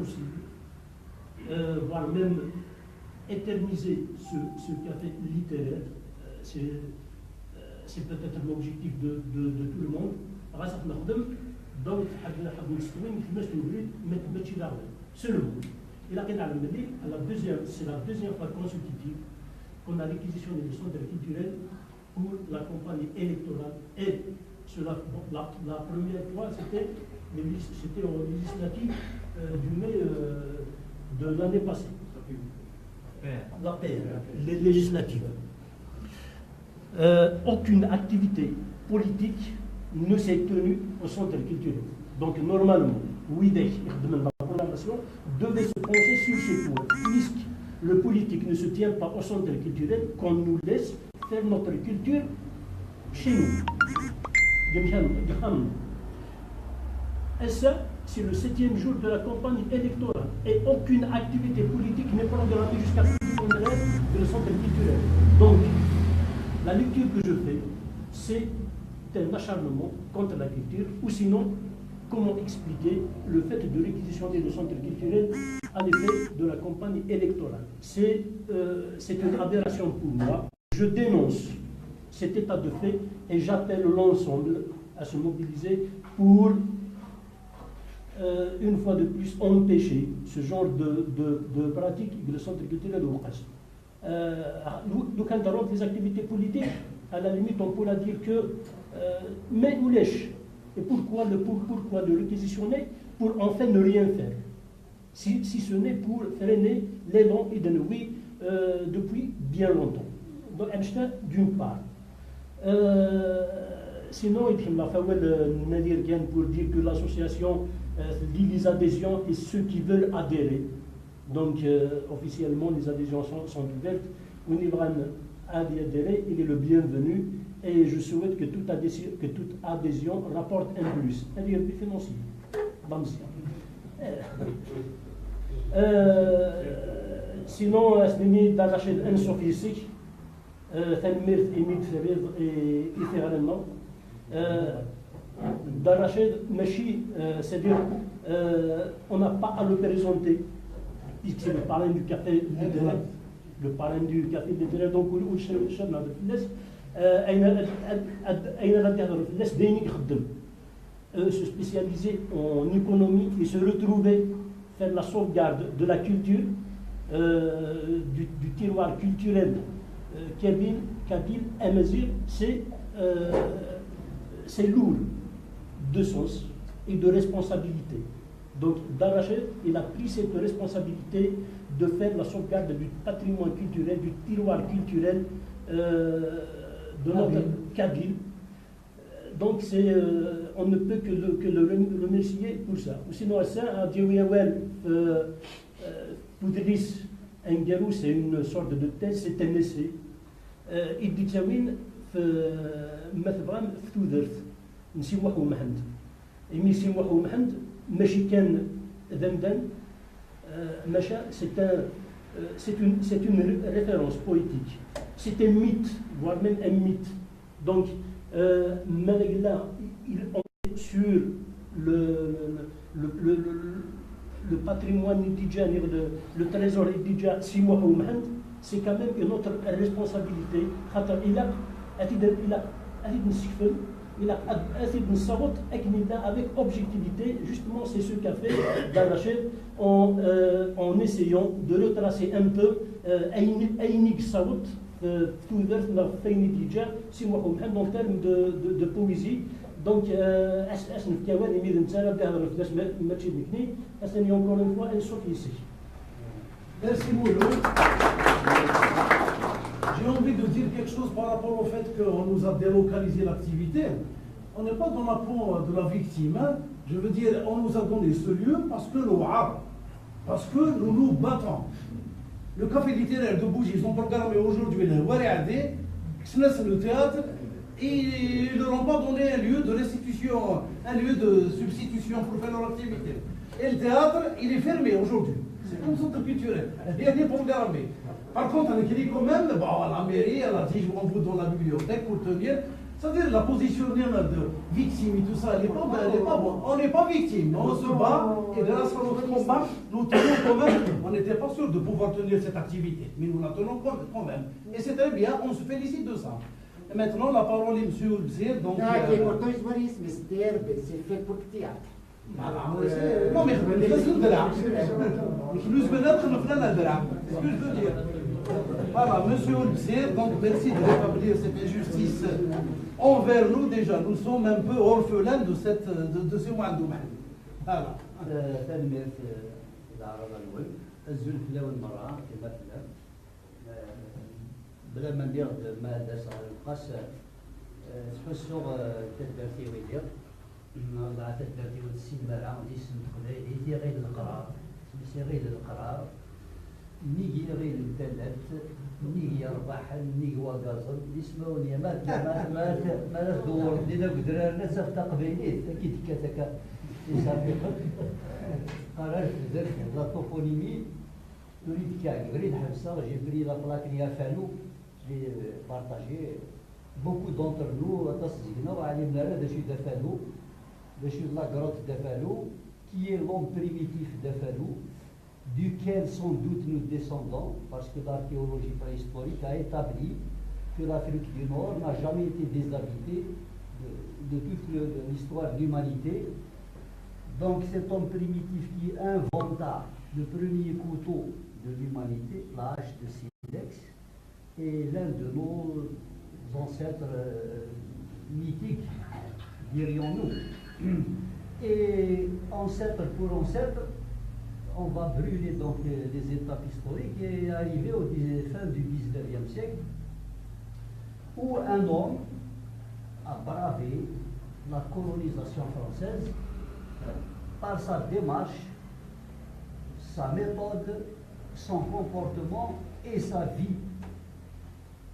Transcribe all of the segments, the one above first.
possible, voire même éterniser ce café littéraire. C'est peut-être l'objectif de tout le monde. Donc, seulement. C'est la deuxième fois consécutive qu'on a réquisitionné des centres culturels pour la campagne électorale. Et la première fois, c'était aux législatives du mai de l'année passée. La paix, les législatives. Aucune activité politique ne s'est tenue au centre culturel. Donc, normalement, WIDEC, la programmation, devait se pencher sur ce point, puisque le politique ne se tient pas au centre culturel, qu'on nous laisse faire notre culture chez nous. Et ça, c'est le 7e jour de la campagne électorale. Et aucune activité politique n'est programmée jusqu'à ce qu'on élève de le centre culturel. Donc, la lecture que je fais, c'est un acharnement contre la culture, ou sinon, comment expliquer le fait de réquisitionner le centre culturel à l'effet de la campagne électorale. C'est une aberration pour moi. Je dénonce cet état de fait et j'appelle l'ensemble à se mobiliser pour, une fois de plus, empêcher ce genre de pratique de le centre culturel de Ouqas. Nous, quand on rentre les activités politiques, à la limite, on pourra dire que mais où lèche. Et pourquoi le réquisitionner? Pour enfin ne rien faire. Si ce n'est pour freiner l'élan et de oui depuis bien longtemps. Donc, Einstein, d'une part. Sinon, il m'a fait Nadir Gien pour dire que l'association lit les adhésions et ceux qui veulent adhérer. Donc, officiellement, les adhésions sont ouvertes. Univran a adhéré, il est le bienvenu. Et je souhaite que toute adhésion rapporte un plus. C'est-à-dire financier. Sinon, c'est d'arracher un sophistique. تنمير إميد فريض إثيرالنا d'arracher ماشي c'est-à-dire on n'a pas à le présenter puisque c'est le parrain du café littéraire donc شرنا في الناس أين غادي يهضروا في الناس دايما يخدم se spécialiser en économie et se retrouver faire la sauvegarde de la culture du tiroir culturel Kabyle, Amazir, c'est lourd de sens et de responsabilité. Donc, Darachet, il a pris cette responsabilité de faire la sauvegarde du patrimoine culturel, du tiroir culturel de notre Kabyle. Donc, on ne peut que le remercier pour ça. Sinon, ça, à Djouiawel, Poudris, Engarou, c'est une sorte de thèse, c'est un essai. إديتاوين في مثبغام في تودرت نسيوحو محمد إمي سيوحو محمد ماشي كان ذمدان ماشا c'est une référence poétique, c'est un mythe, voire même un mythe. Donc Malagla, il est sur le patrimoine indígène, le trésor indígène Simohou Mahand, c'est quand même une autre responsabilité. Il a avec objectivité, justement c'est ce qu'a fait Darachet en essayant de retracer un peu Ainig Saout, en termes de poésie. Donc, encore une fois un sophistique. Merci Moulou. J'ai envie de dire quelque chose par rapport au fait qu'on nous a délocalisé l'activité. On n'est pas dans la peau de la victime. Hein. Je veux dire, on nous a donné ce lieu parce que nous nous battons. Le café littéraire de Bougie, ils ont programmé aujourd'hui le Wariadé, le théâtre, et ils ne leur ont pas donné un lieu de restitution, un lieu de substitution pour faire leur activité. Et le théâtre, il est fermé aujourd'hui. C'est un centre culturel. Rien n'est programmé. Par contre, on écrit quand même, la mairie, elle a dit, on vous donne la bibliothèque pour tenir. C'est-à-dire la position de victime et tout ça, elle n'est pas bonne. On n'est pas victime, on se bat et grâce à notre combat, nous tenons quand même. On n'était pas sûr de pouvoir tenir cette activité, mais nous la tenons quand même. Et c'est très bien, on se félicite de ça. Et maintenant, la parole est M. Oulbzir. Donc, c'est fait pour le théâtre. Non, mais c'est le drame. Plus peut-être nous faisons le drame. C'est ce que je veux dire. Voilà, M. Oulbzir, donc merci de rétablir cette injustice envers nous déjà. Nous sommes un peu orphelins de ce Ouadouman. Voilà. تنمية العرب الأول الزول في الأول مرة كما فلان بلا ما ندير ما داس على القاس تحسوا تدبرتي ويدير مع تدبرتي والسيمارة وديس نتقضي ديتي غير القرار سميتي غير القرار نيجي غير الدلات نيجي يربح نيجي وقازل يسمعوني ما دور لنا قدرنا الناس تقبيليت أكيد كتك سابقا قررت درت لا توبونيمي نريد كاع نريد حبسه جي بري لا بلاك نيا فالو جي بارطاجي بوكو دونتر نو تصدقنا وعلمنا لا داشي دافالو داشي لا غروت دافالو كي est l'homme primitif d'Afalou duquel sans doute nous descendons parce que l'archéologie préhistorique a établi que l'Afrique du Nord n'a jamais été déshabitée de toute l'histoire de l'humanité. Donc cet homme primitif qui inventa le premier couteau de l'humanité, la hache de silex, est l'un de nos ancêtres mythiques, dirions-nous. Et ancêtre pour ancêtre, on va brûler donc les étapes historiques et arriver au fin du 19e siècle, où un homme a bravé la colonisation française par sa démarche, sa méthode, son comportement et sa vie.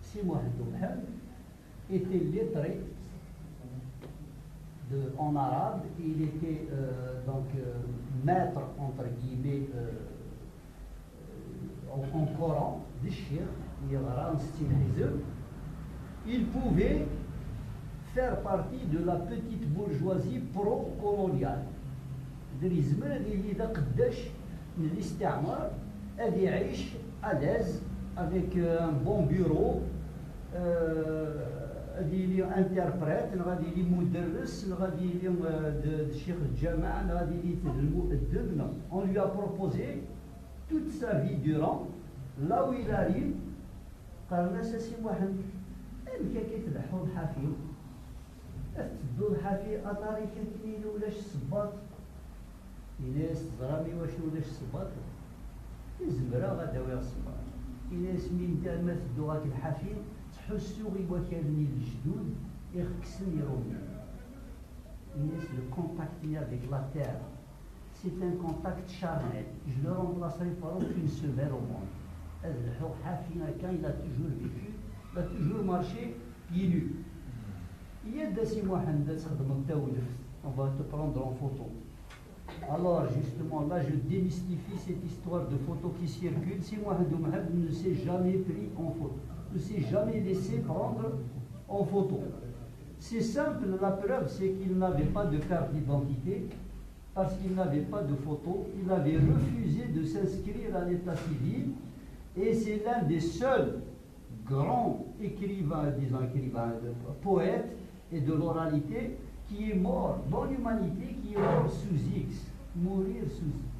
Si Mohamed Ouham était lettré en arabe, il était donc maître entre guillemets en Coran, des il pouvait faire partie de la petite bourgeoisie pro-coloniale. الزمان اللي إذا قداش من الاستعمار غادي يعيش ألاز افيك ان بون بيرو غادي يلي انتربريت غادي يلي مدرس غادي يلي شيخ الجامعة غادي يلي المؤدب. On lui a proposé toute sa vie durant là où il arrive قال لنا سي واحد امك كيتلحوا الحافي تدو الحافي اطاري كتنيني ولاش الصباط إناس زرامي واش ولاش الصباط الزمرة غداوي الصباط إناس من دار ما تدو غاك الحافي تحسو غي وكالني الجدود يخكسن يرومي إناس لو كونتاكت avec la terre c'est un contact charnel. Je le remplacerai par aucune semelle au monde. Le Hafi, il a toujours vécu, il a toujours marché pieds nus. Il y a des on va te prendre en photo. Alors justement là je démystifie cette histoire de photo qui circule. Si Mohamed Ouham ne s'est jamais pris en photo, ne s'est jamais laissé prendre en photo. C'est simple, la preuve c'est qu'il n'avait pas de carte d'identité, parce qu'il n'avait pas de photo, il avait refusé de s'inscrire à l'état civil, et c'est l'un des seuls grands écrivains, poètes et de l'oralité qui est mort dans l'humanité, qui est mort sous X, mourir sous X.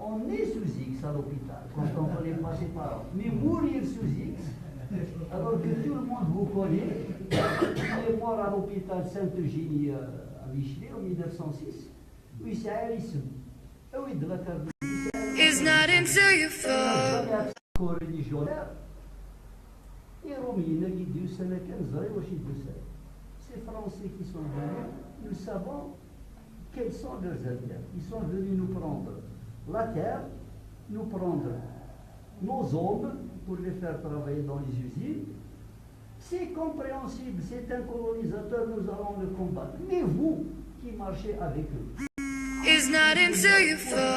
On est sous X à l'hôpital quand on ne connaît pas ses parents, mais mourir sous X, alors que tout le monde vous connaît, il est mort à l'hôpital Sainte-Eugénie à Michelet en 1906. Oui, c'est Harrison. Ah oui, de la carte. It's not until you fall. Co-religionnaire. Et Romain, il dit, c'est ces Français qui sont venus, nous savons quels sont leurs intérêts. Ils sont venus nous prendre la terre, nous prendre nos hommes pour les faire travailler dans les usines. C'est compréhensible, c'est un colonisateur, nous allons le combattre. Mais vous qui marchez avec eux, It's not until you fall.